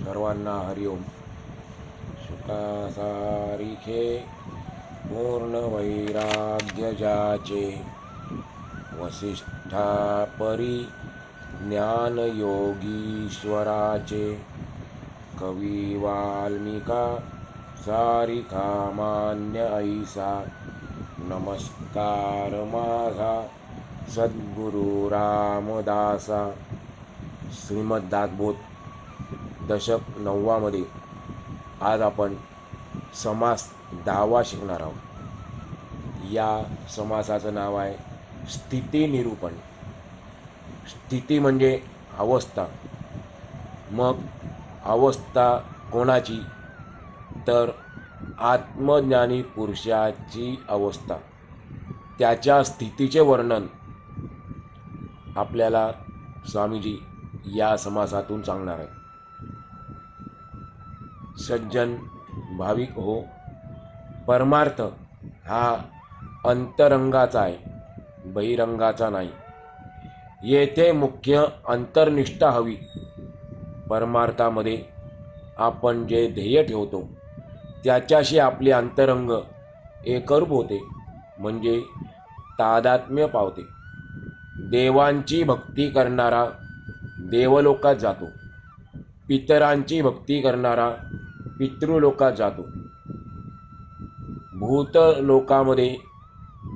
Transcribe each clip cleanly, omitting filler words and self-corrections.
सर्वांना हरिओम. सुखासारिखे पूर्ण वैराग्य जाचे, वसिष्ठा परी ज्ञान योगीश्वराचे. कवी वाल्मिका सारिखा मान्य ऐसा, नमस्कार माझा सद्गुरु रामदासा. श्रीमद दासबोध दशक 9 मध्ये आज आपण समास 10वा शिकणार आहोत. या समासाचं नाव आहे स्थिती निरूपण. स्थिती म्हणजे अवस्था. मग अवस्था कोणाची? तर आत्मज्ञानी पुरुषाची अवस्था. त्याच्या स्थितीचे वर्णन आपल्याला स्वामीजी या समासातून सांगणार आहे. सज्जन भाविक हो, परमार्थ हा अंतरंगाचा आहे, बहिरंगाचा नाही. येथे मुख्य अंतर्निष्ठा हवी. परमार्थामध्ये आपण जे ध्येय ठेवतो त्याच्याशी आपले अंतरंग एकरूप होते, म्हणजे तादात्म्य पावते. देवांची भक्ती करणारा देवलोकात जातो, पितरांची भक्ती करणारा पितृलोकात जातो. भूतलोकामध्ये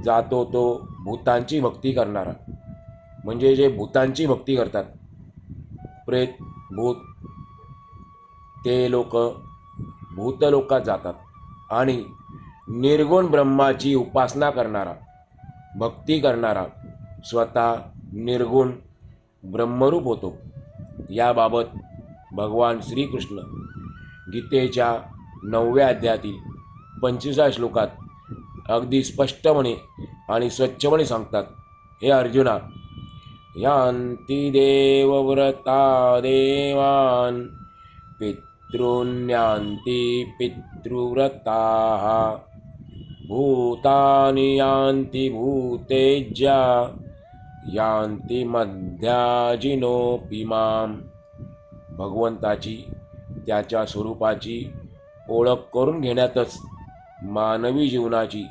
जातो तो भूतांची भक्ती करणारा, म्हणजे जे भूतांची भक्ती करतात, प्रेत भूत, ते लोक भूतलोकात जातात. आणि निर्गुण ब्रह्माची उपासना करणारा, भक्ती करणारा स्वतः निर्गुण ब्रह्मरूप होतो. याबाबत भगवान श्रीकृष्ण गीतेच्या 9व्या अध्यायातील 25व्या श्लोकात अगदी स्पष्टपणे आणि स्वच्छपणे सांगतात. हे अर्जुना, यान्ति देवव्रता देवान्, पितॄन्यान्ति पितृव्रताः, भूतानि यान्ति भूतेज्या, यान्ति मध्याजिनोऽपि माम्. भगवंताची, त्याच्या स्वरूपाची ओळख करून घेण्यातच मानवी जीवनाची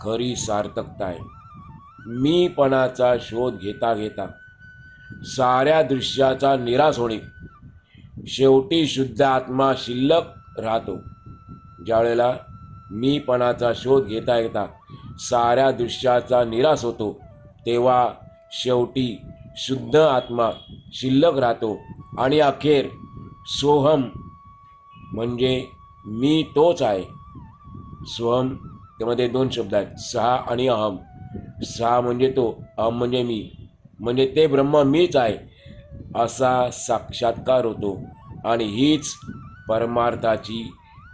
खरी सार्थकता आहे. मीपणाचा शोध घेता घेता साऱ्या दृश्याचा निराश होणे, शेवटी शुद्ध आत्मा शिल्लक राहतो. ज्यावेळेला मीपणाचा शोध घेता घेता साऱ्या दृश्याचा निराश होतो, तेव्हा शेवटी शुद्ध आत्मा शिल्लक राहतो. आणि अखेर सोहम म्हणजे मी तोच आहे. सोहम त्यामध्ये 2 शब्द आहेत, सहा आणि अहम. सहा म्हणजे तो, अहम म्हणजे मी, म्हणजे ते ब्रह्म मीच आहे असा साक्षात्कार होतो. आणि हीच परमार्थाची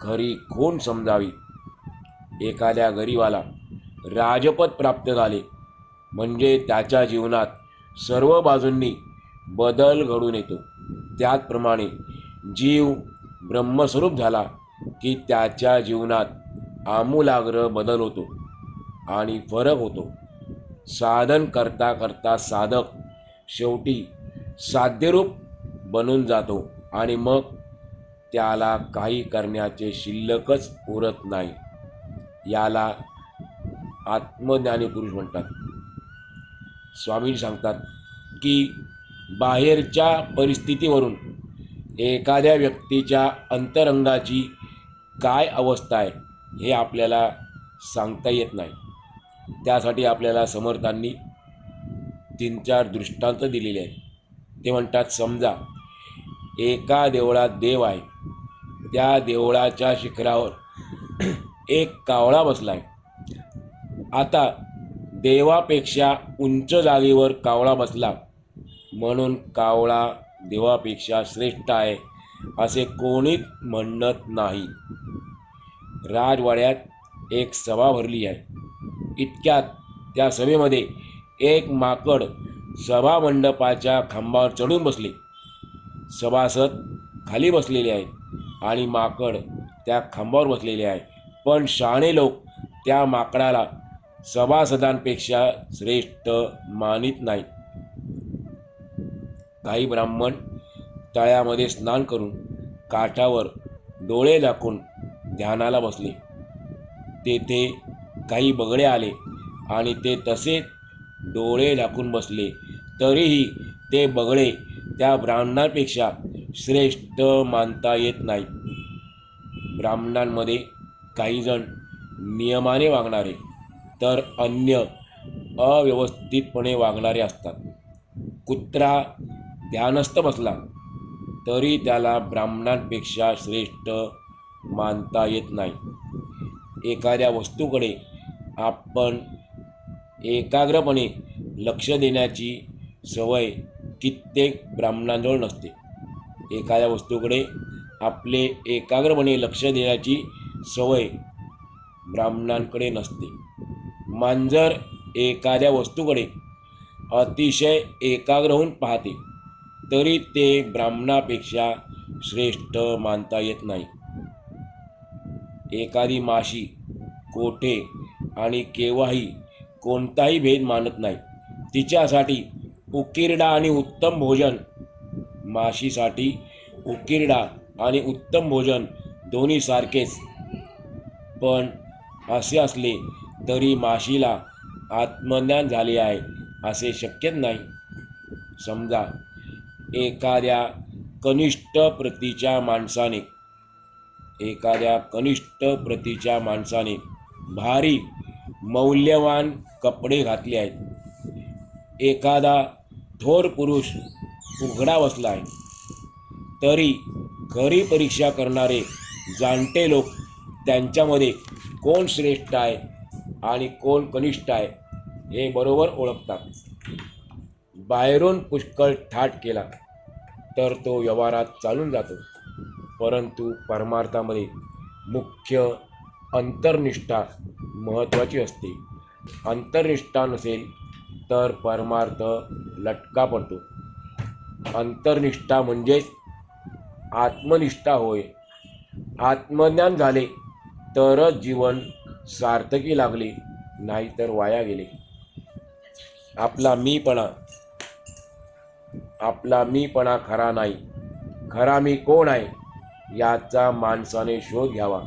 खरी खूण समजावी. एखाद्या गरीबाला राजपद प्राप्त झाले म्हणजे त्याच्या जीवनात सर्व बाजूंनी बदल घडून येतो. त्याचप्रमाणे जीव ब्रह्मस्वरूप झाला की त्याच्या जीवनात आमूलाग्र बदल होतो आणि फरक होतो. साधन करता करता साधक शेवटी साध्यरूप बनून जातो आणि मग त्याला काही करण्याचे शिल्लकच उरत नाही. याला आत्मज्ञानी पुरुष म्हणतात. स्वामी सांगतात की बाहेरच्या परिस्थितीवरून एखाद्या व्यक्तीच्या अंतरंगाची काय अवस्था आहे हे आपल्याला सांगता येत नाही. त्यासाठी आपल्याला समर्थांनी 3-4 दृष्टांत दिलेले आहेत. ते म्हणतात, समजा एका देवळात देव आहे. त्या देवळाच्या शिखरावर एक कावळा बसला आहे. आता देवापेक्षा उंच जागेवर कावळा बसला म्हणून कावळा देवापेक्षा श्रेष्ठ आहे असे कोणीच म्हणत नाही. राजवाड्यात एक सभा भरली आहे. इतक्यात त्या सभेमध्ये एक माकड सभामंडपाच्या खांबावर चढून बसले. सभासद खाली बसलेले आहेत आणि माकड त्या खांबावर बसलेले आहे. पण शहाणे लोक त्या माकडाला सभासदांपेक्षा श्रेष्ठ मानित नाहीत. काही ब्राह्मण तळ्यामध्ये स्नान करून काठावर डोळे झाकून ध्यानाला बसले. तेथे काही बगळे आले आणि ते तसेच डोळे झाकून बसले. तरीही ते बगळे त्या ब्राह्मणांपेक्षा श्रेष्ठ मानता येत नाही. ब्राह्मणांमध्ये काही जण नियमाने वागणारे तर अन्य अव्यवस्थितपणे वागणारे असतात. कुत्रा ध्यानस्थ बसला तरी त्याला ब्राह्मणांपेक्षा श्रेष्ठ मानता येत नाही. एखाद्या वस्तूकडे आपण एकाग्रपणे लक्ष देण्याची सवय कित्येक ब्राह्मणांजवळ नसते. एखाद्या वस्तूकडे आपले एकाग्रपणे लक्ष देण्याची सवय ब्राह्मणांकडे नसते. मांजर एखाद्या वस्तूकडे अतिशय एकाग्र होऊन पाहते तरी ते ब्राह्मणापेक्षा श्रेष्ठ मानता येत नाही. एखादी माशी कोठे आणि केव्हाही कोणताही भेद मानत नाही. तिच्यासाठी उकिरडा आणि उत्तम भोजन, माशीसाठी उकिरडा आणि उत्तम भोजन दोन्ही सारखेच. पण असे असले तरी माशीला आत्मज्ञान झाले आहे असे शक्यच नाही. समजा एखाद्या कनिष्ठ प्रतीच्या माणसाने भारी मौल्यवान कपडे घातले आहेत. एखादा थोर पुरुष उघडा बसला आहे तरी खरी परीक्षा करणारे जाणते लोक त्यांच्यामध्ये कोण श्रेष्ठ आहे आणि कोण कनिष्ठ आहे हे बरोबर ओळखतात. बाहेरून पुष्कळ थाट केला तर तो व्यवहारात चालून जातो, परंतु परमार्थामध्ये मुख्य अंतर्निष्ठा महत्त्वाची असते. अंतर्निष्ठा नसेल तर परमार्थ लटका पडतो. अंतर्निष्ठा म्हणजेच आत्मनिष्ठा होय. आत्मज्ञान झाले तरच जीवन सार्थकी लागले, नाहीतर वाया गेले. आपला मीपणा खरा नाही. खरा मी कोण आहे याचा माणसाने शोध घ्यावा.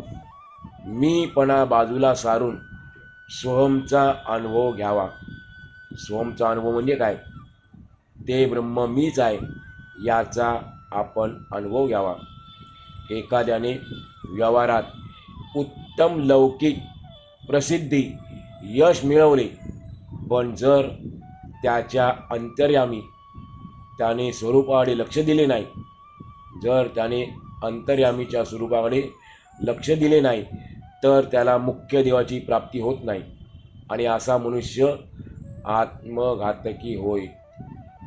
मीपणा बाजूला सारून सोहमचा अनुभव घ्यावा. सोहमचा अनुभव म्हणजे काय? ते ब्रह्म मीच आहे याचा आपण अनुभव घ्यावा. एखाद्याने व्यवहारात उत्तम लौकिक प्रसिद्धी यश मिळवले, पण जर त्याच्या अंतर्यामी त्याने स्वरूपाकडे लक्ष दिले नाही, जर त्याने अंतर्यामीच्या स्वरूपाकडे लक्ष दिले नाही तर त्याला मुख्य देवाची प्राप्ती होत नाही आणि असा मनुष्य आत्मघातकी होय.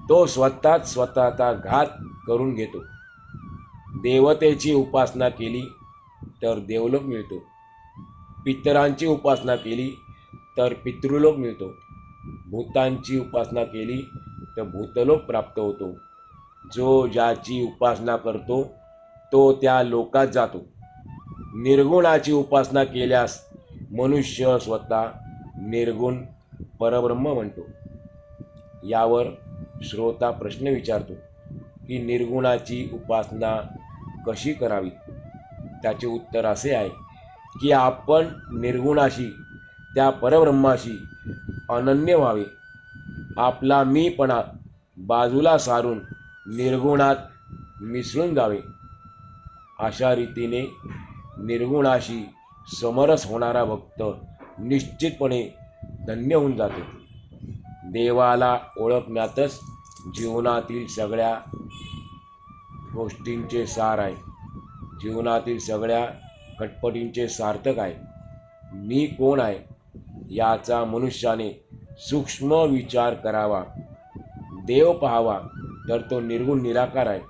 तो स्वतःचा घात करून घेतो. देवतेची उपासना केली तर देवलोक मिळतो, पितरांची उपासना केली तर पितृलोक मिळतो, भूतांची उपासना केली तर भूतलोक प्राप्त होतो. जो ज्याची उपासना करतो तो त्या लोकात जातो. निर्गुणाची उपासना केल्यास मनुष्य स्वतः निर्गुण परब्रह्म म्हणतो. यावर श्रोता प्रश्न विचारतो की निर्गुणाची उपासना कशी करावी? त्याचे उत्तर असे आहे की आपण निर्गुणाशी, त्या परब्रह्माशी अनन्य व्हावे. आपला मीपणा बाजूला सारून निर्गुणात मिसळून जावे. अशा रीतीने निर्गुणाशी समरस होणारा भक्त निश्चितपणे धन्य होऊन जातो. देवाला ओळखण्यातच जीवनातील सगळ्या गोष्टींचे सार आहे. जीवनातील सगळ्या खटपटींचे सार्थक आहे. मी कोण आहे याचा मनुष्याने सूक्ष्म विचार करावा. देव पाहावा तर तो निर्गुण निराकार आहे.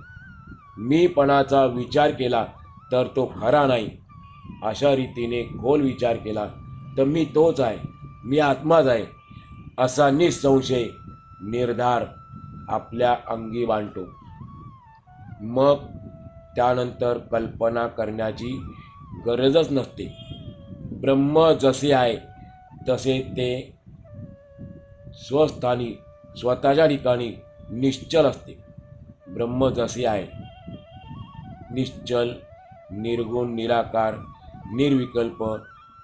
मीपणाचा विचार केला तर तो खरा नाही. अशा रीतीने खोल विचार केला तर मी तोच आहे, मी आत्माच आहे असा निसंशय निर्धार आपल्या अंगी बांधतो. मग त्यानंतर कल्पना करण्याची गरजच नसते. ब्रह्म जसे आहे तसे ते स्वस्थानी, स्वतःच्या ठिकाणी निश्चल असते. ब्रह्म जसे आहे, निश्चल, निर्गुण, निराकार, निर्विकल्प,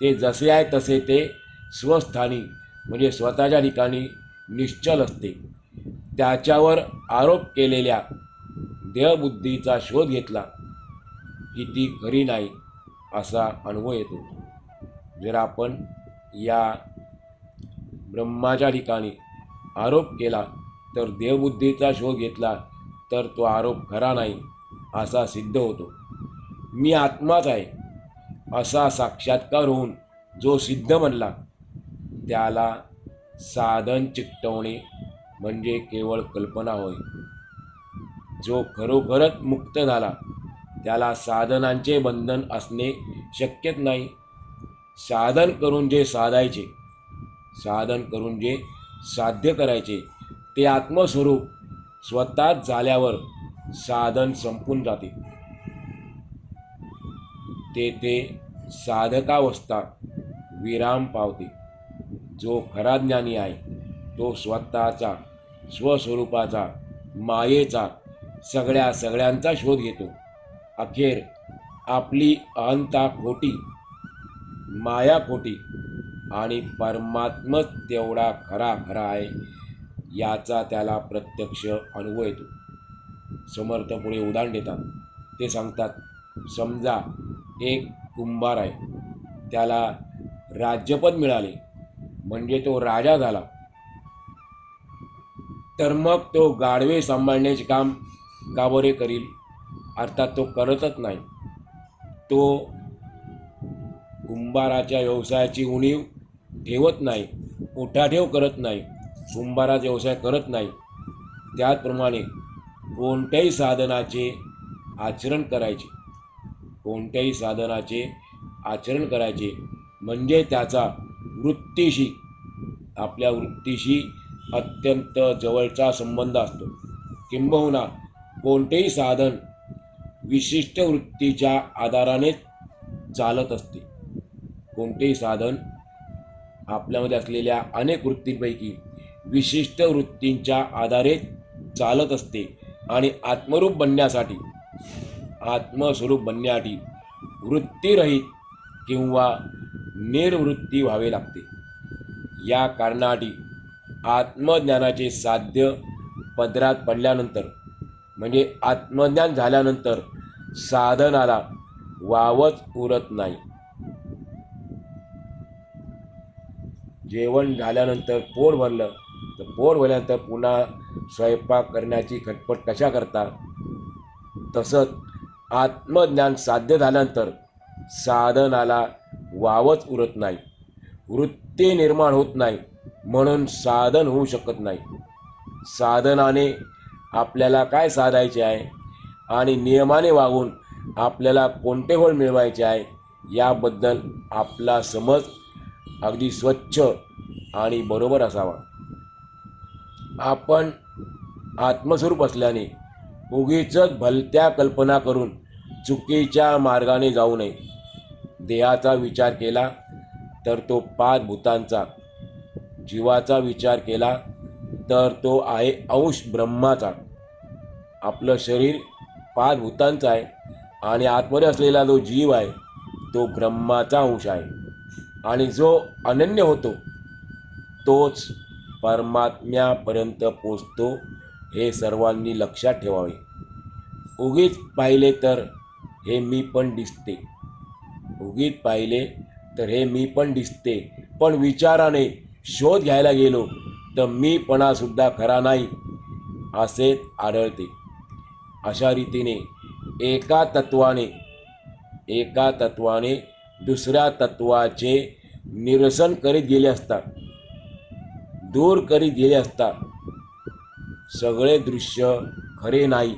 ते जसे आहे तसे ते स्वस्थानी म्हणजे स्वतःच्या ठिकाणी निश्चल असते. त्याच्यावर आरोप केलेल्या देहबुद्धीचा शोध घेतला की ती खरी नाही असा अनुभव येतो. जर आपण या ब्रह्माच्या ठिकाणी आरोप केला तर देहबुद्धीचा शोध घेतला तर तो आरोप खरा नाही असा सिद्ध होतो. मी आत्माच आहे असा साक्षात्कार होऊन जो सिद्ध म्हणला त्याला साधन चिकटवणे म्हणजे केवळ कल्पना होय. जो खरोखरच मुक्त झाला त्याला साधनांचे बंधन असणे शक्यच नाही. साधन करून जे साधायचे, साधन करून जे साध्य करायचे ते आत्मस्वरूप स्वतःच झाल्यावर साधन संपून जाते. ते साधकावस्था विराम पावते. जो खरा ज्ञानी आहे तो स्वतःचा, स्वस्वरूपाचा, मायेचा, सगळ्यांचा शोध घेतो. अखेर आपली अहंता खोटी, माया खोटी आणि परमात्माच तेवढा खरा आहे याचा त्याला प्रत्यक्ष अनुभव येतो. समर्थ पुढे उदाहरण देतात. ते सांगतात, समजा एक कुंभार आहे, त्याला राज्यपद मिळाले म्हणजे तो राजा झाला. तर मग तो गाढवे सांभाळण्याचे काम का बरे करील? अर्थात तो करतच नाही. तो कुंभाराच्या व्यवसायाची उणीव ठेवत नाही, उठाठेव करत नाही, कुंभाराचा व्यवसाय करत नाही. त्याचप्रमाणे कोणत्याही साधनाचे आचरण करायचे, कोणत्याही साधनाचे आचरण करायचे म्हणजे त्याचा वृत्तीशी, आपल्या वृत्तीशी अत्यंत जवळचा संबंध असतो. किंबहुना कोणतेही साधन विशिष्ट वृत्तीच्या आधारानेच चालत असते. कोणतेही साधन आपल्यामध्ये असलेल्या अनेक वृत्तींपैकी विशिष्ट वृत्तींच्या आधारे चालत असते आणि आत्मस्वरूप बनण्यासाठी वृत्तीरहित किंवा निर्वृत्ती व्हावे लागते. या कारणासाठी आत्मज्ञानाचे साध्य पदरात पडल्यानंतर म्हणजे आत्मज्ञान झाल्यानंतर साधनाला वावच उरत नाही. जेवण झाल्यानंतर पोट भरलं तर पोट भरल्यानंतर पुन्हा स्वयंपाक करण्याची खटपट कशा करता, तसंच आत्मज्ञान साध्य झाल्यानंतर साधनाला वावच उरत नाही. वृत्ती निर्माण होत नाही म्हणून साधन होऊ शकत नाही. साधनाने आपल्याला काय साधायचे आहे आणि नियमाने वागून आपल्याला कोणते फळ मिळवायचे आहे याबद्दल आपला समज अगदी स्वच्छ आणि बरोबर असावा. आपण आत्मस्वरूप असल्याने उगीचच भलत्या कल्पना करून चुकीच्या मार्गाने जाऊ नये. देहाचा विचार केला तर तो 5 भूतांचा, जीवाचा विचार केला तर तो आहे अंश ब्रह्माचा. आपलं शरीर 5 भूतांचं आहे आणि आतमध्ये असलेला जो जीव आहे तो ब्रह्माचा अंश आहे आणि जो अनन्य होतो तोच परमात्म्यापर्यंत पोचतो. हे सर्वांनी लक्षात ठेवावे. उगीच पाहिले तर हे मी पण दिसते, उगीच पाहिले तर हे मी पण दिसते, पण विचाराने शोध घ्यायला गेलो तर मीपणासुद्धा खरा नाही असे आढळते. अशा रीतीने एका तत्वाने दुसऱ्या तत्वाचे निरसन करीत गेले असता, दूर करीत गेले असता सगळे दृश्य खरे नाही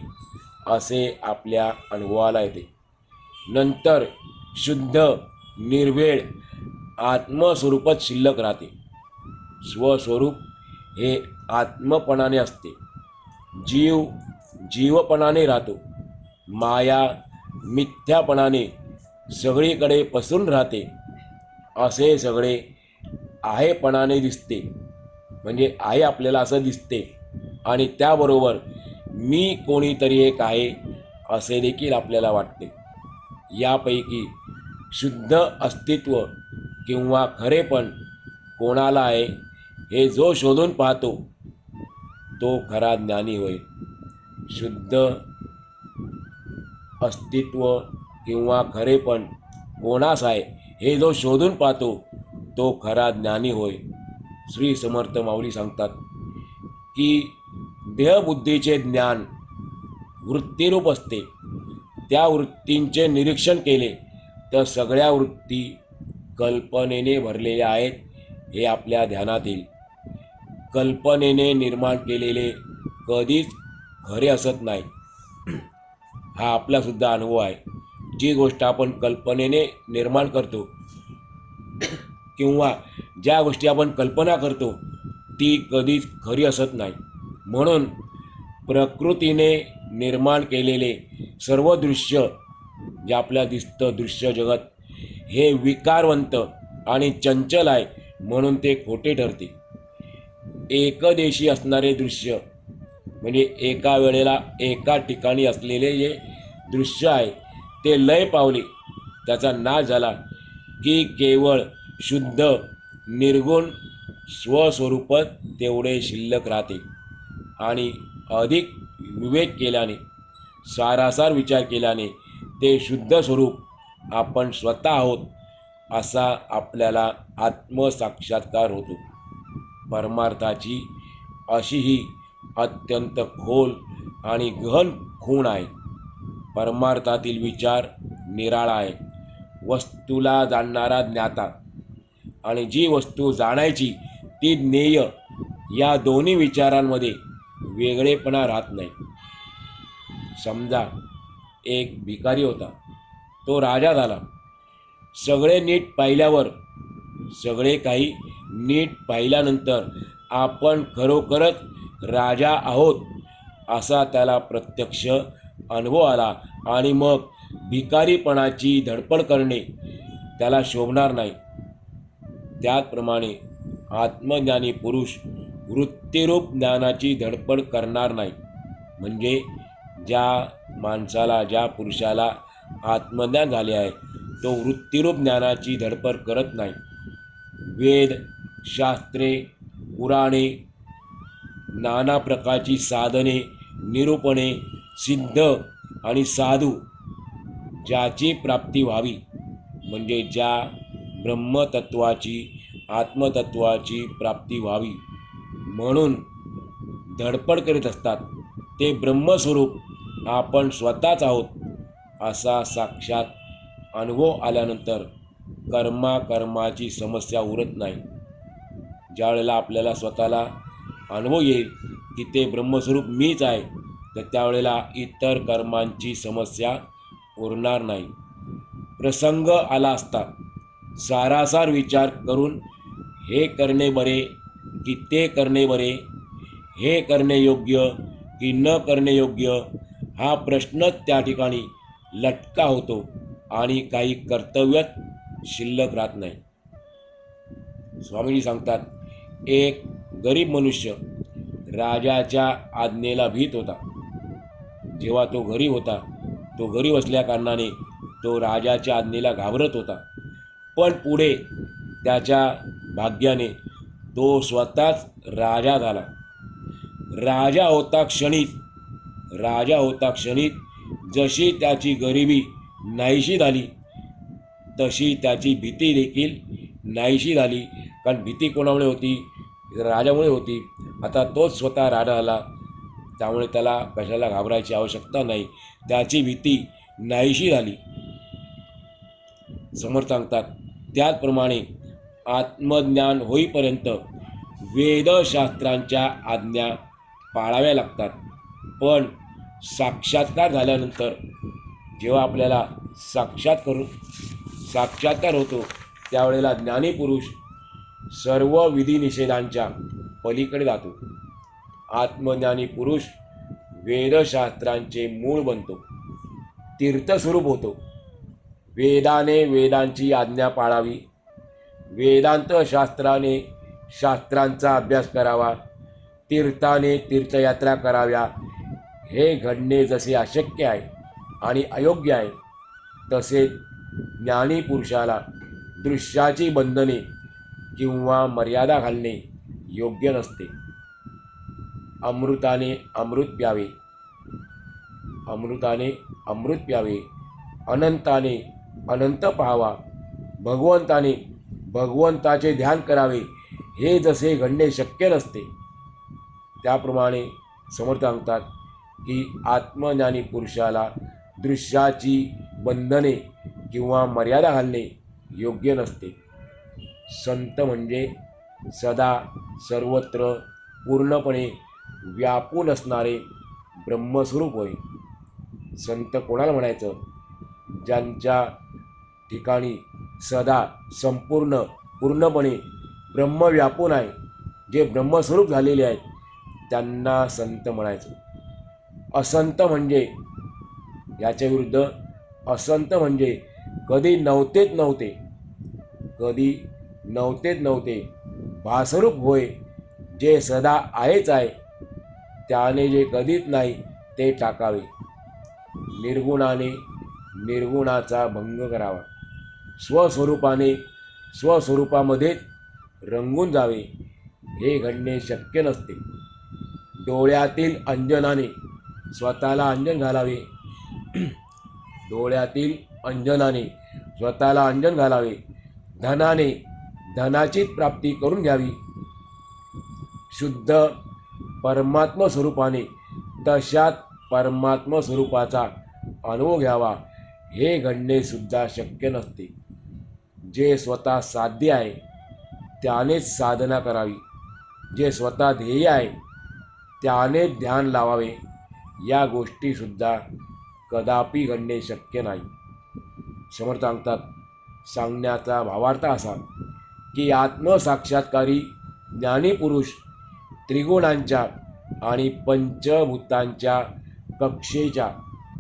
असे आपल्या अनुभवाला येते. नंतर शुद्ध निर्भेळ आत्मस्वरूपच शिल्लक राहते. स्वस्वरूप हे आत्मपणाने असते. जीव जीवपणाने राहतो. माया मिथ्यापणाने सगळीकडे पसरून राहते. असे सगळे आहेपणाने दिसते, म्हणजे आहे आपल्याला असं दिसते आणि त्याबरोबर मी कोणीतरी एक आहे असे देखील आपल्याला वाटते. यापैकी शुद्ध अस्तित्व किंवा खरेपण कोणाला आहे हे जो शोधून पाहतो तो खरा ज्ञानी होय. शुद्ध अस्तित्व किंवा खरेपण कोणास आहे हे जो शोधून पाहतो तो खरा ज्ञानी होय. श्री समर्थ माऊली सांगतात की देहबुद्धीचे ज्ञान वृत्तीरूप असते. त्या वृत्तींचे निरीक्षण केले तर सगळ्या वृत्ती कल्पनेने भरलेल्या आहेत हे आपल्या ध्यानात येईल. कल्पनेने निर्माण केलेले कधीच खरे असत नाही. हा आपलासुद्धा अनुभव आहे. जी गोष्ट आपण कल्पनेने निर्माण करतो किंवा ज्या गोष्टी आपण कल्पना करतो ती कधीच खरी असत नाही. म्हणून प्रकृतीने निर्माण केलेले सर्व दृश्य जे आपल्याला दिसतं दृश्य जगत हे विकारवंत आणि चंचल आहे म्हणून ते खोटे ठरते. एकदेशी असणारे दृश्य म्हणजे एका वेळेला एका ठिकाणी असलेले जे दृश्य आहे ते लय पावले, त्याचा नाश झाला की केवळ शुद्ध निर्गुण स्वस्वरूपच तेवढे शिल्लक राहते. आणि अधिक विवेक केल्याने सारासार विचार केल्याने ते शुद्ध स्वरूप आपण स्वतः आहोत असा आपल्याला आत्मसाक्षात्कार होतो. परमार्थाची अशी ही अत्यंत खोल आणि गहन खूण आहे. परमार्थातील विचार निराळा आहे. वस्तूला जाणणारा ज्ञाता आणि जी वस्तू जाणायची ती ज्ञेय या दोन्ही विचारांमध्ये वेगळेपणा राहत नाही. समजा एक भिकारी होता, तो राजा झाला. सगळे नीट पाहिल्यावर सगळे काही नीट पाहिल्यानंतर आपण खरोखरच राजा आहोत असा त्याला प्रत्यक्ष अनुभव आला आणि मग भिकारीपणाची धडपड करणे त्याला शोभणार नाही. त्याचप्रमाणे आत्मज्ञानी पुरुष वृत्तीरूप ज्ञानाची धडपड करणार नाही. म्हणजे ज्या माणसाला ज्या पुरुषाला आत्मज्ञान झाले आहे तो वृत्तीरूप ज्ञानाची धडपड करत नाही. वेद शास्त्रे पुराणे नाना प्रकारची साधने निरूपणे सिद्ध आणि साधू ज्याची प्राप्ती व्हावी म्हणजे ज्या ब्रह्मतत्वाची आत्मतत्वाची प्राप्ती व्हावी म्हणून धडपड करीत असतात. ते ब्रह्मस्वरूप आपण स्वतःच आहोत असा साक्षात अनुभव आल्यानंतर कर्माची समस्या उरत नाही. ज्या वेळेला आपल्याला स्वतःला अनुभव येईल की ते ब्रह्मस्वरूप मीच आहे तर त्यावेळेला इतर कर्मांची समस्या उरणार नाही. प्रसंग आला असता सारासार विचार करून हे करणे बरे की ते करणे बरे, हे करणे योग्य की न करणे योग्य हा प्रश्नच त्या ठिकाणी लटका होतो आणि काही कर्तव्यच शिल्लक राहत नाही. स्वामीजी सांगतात, एक गरीब मनुष्य राजाच्या आज्ञेला भीत होता. जेव्हा तो गरीब असल्या कारणाने तो राजाच्या आज्ञेला घाबरत होता. पण पुढे त्याच्या भाग्याने तो स्वतःच राजा झाला. राजा होता क्षणीच जशी त्याची गरिबी नाहीशी झाली तशी त्याची भीती देखील नाहीशी झाली. कारण भीती कोणामुळे होती? राजामुळे होती. आता तोच स्वतः राजा झाला त्यामुळे त्याला कशाला घाबरायची आवश्यकता नाही. त्याची भीती नाहीशी झाली. समर्थ सांगतात, त्याचप्रमाणे आत्मज्ञान होईपर्यंत वेदशास्त्रांच्या आज्ञा पाळाव्या लागतात. पण साक्षात्कार झाल्यानंतर जेव्हा आपल्याला साक्षात्कार होतो त्यावेळेला ज्ञानी पुरुष सर्व विधिनिषेधांच्या पलीकडे जातो. आत्मज्ञानी पुरुष वेदशास्त्रांचे मूळ बनतो, तीर्थस्वरूप होतो. वेदाने वेदांची आज्ञा पाळावी, वेदांत शास्त्राने शास्त्रांचा अभ्यास करावा, तीर्थाने तीर्थयात्रा कराव्या. हे घडणे जसे अशक्य आहे आणि अयोग्य आहे, तसेच ज्ञानी पुरुषाला दृश्याची बंधने किंवा मर्यादा घालणे योग्य नसते. अमृताने अमृत प्यावे, अमृताने अमृत प्यावे, अनंताने अनंत पाहावा, भगवंताने भगवंताचे ध्यान करावे, हे जसे घडणे शक्य नसते, त्याप्रमाणे समर्थ सांगतात की आत्मज्ञानी पुरुषाला दृश्याची बंधने किंवा मर्यादा घालणे योग्य नसते. संत म्हणजे सदा सर्वत्र पूर्णपणे व्यापून असणारे ब्रह्मस्वरूप होय. संत कोणाला म्हणायचं? ज्यांच्या ठिकाणी सदा संपूर्ण पूर्णपणे ब्रह्म व्यापून आहे, जे ब्रह्मस्वरूप झालेले आहेत, त्यांना संत म्हणायचं. असंत म्हणजे, याच्या विरुद्ध असंत म्हणजे कधी नव्हतेच नव्हते, कधी नव्हतेच नव्हते, भासरूप होय, जे सदा आहेच आहे, त्याने जे कधीच नाही ते टाकावे. निर्गुणाने निर्गुणाचा भंग करावा, स्वस्वरूपाने स्वस्वरूपामध्येच रंगून जावे, हे घडणे शक्य नसते. डोळ्यातील अंजनाने स्वतःला अंजन घालावे, डोळ्यातील अंजनाने स्वतःला अंजन घालावे, धनाने धनाचीच प्राप्ती करून घ्यावी, शुद्ध परमात्म स्वरूपाने तशात परमात्म स्वरूपाचा अनुभव घ्यावा, हे घडणे सुद्धा शक्य नसते. जे स्वतः साध्य आहे त्यानेच साधना करावी, जे स्वतः ध्येय आहे त्यानेच ध्यान लावावे, या गोष्टीसुद्धा कदापि घडणे शक्य नाही. समर्थ सांगतात, सांगण्याचा भावार्थ असा की आत्मसाक्षात्कारी ज्ञानीपुरुष त्रिगुणांच्या आणि पंचभूतांच्या कक्षेच्या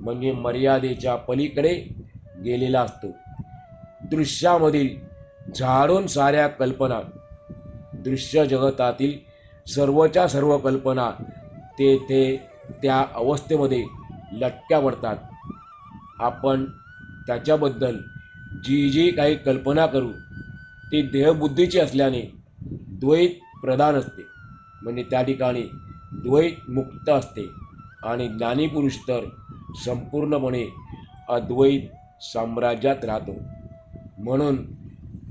म्हणजे मर्यादेच्या पलीकडे गेलेला असतो. दृश्यामधील झाडून साऱ्या कल्पना, दृश्य जगतातील सर्वच्या सर्व कल्पना तेथे त्या अवस्थेमध्ये लटक्या पडतात. आपण त्याच्याबद्दल जी जी काही कल्पना करू ती देहबुद्धीची असल्याने द्वैत प्रधान असते, म्हणजे त्या ठिकाणी द्वैत मुक्त असते. आणि ज्ञानीपुरुष तर संपूर्णपणे अद्वैत साम्राज्यात राहतो. म्हणून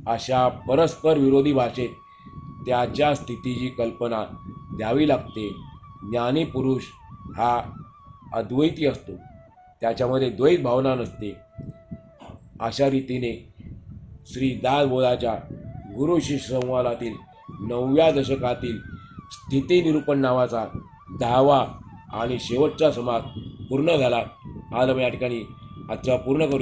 अशा परस्पर विरोधी भाषेत त्याच्या स्थितीची कल्पना द्यावी लागते. ज्ञानीपुरुष हा अद्वैती असतो, त्याच्यामध्ये द्वैत भावना नसते. अशा रीतीने श्री दासबोधाच्या गुरुशिष्य संवादातील 9व्या दशकातील स्थिती निरूपण नावाचा 10वा आणि शेवटचा समास पूर्ण झाला. आज आपण या ठिकाणी आजचा पूर्ण करू.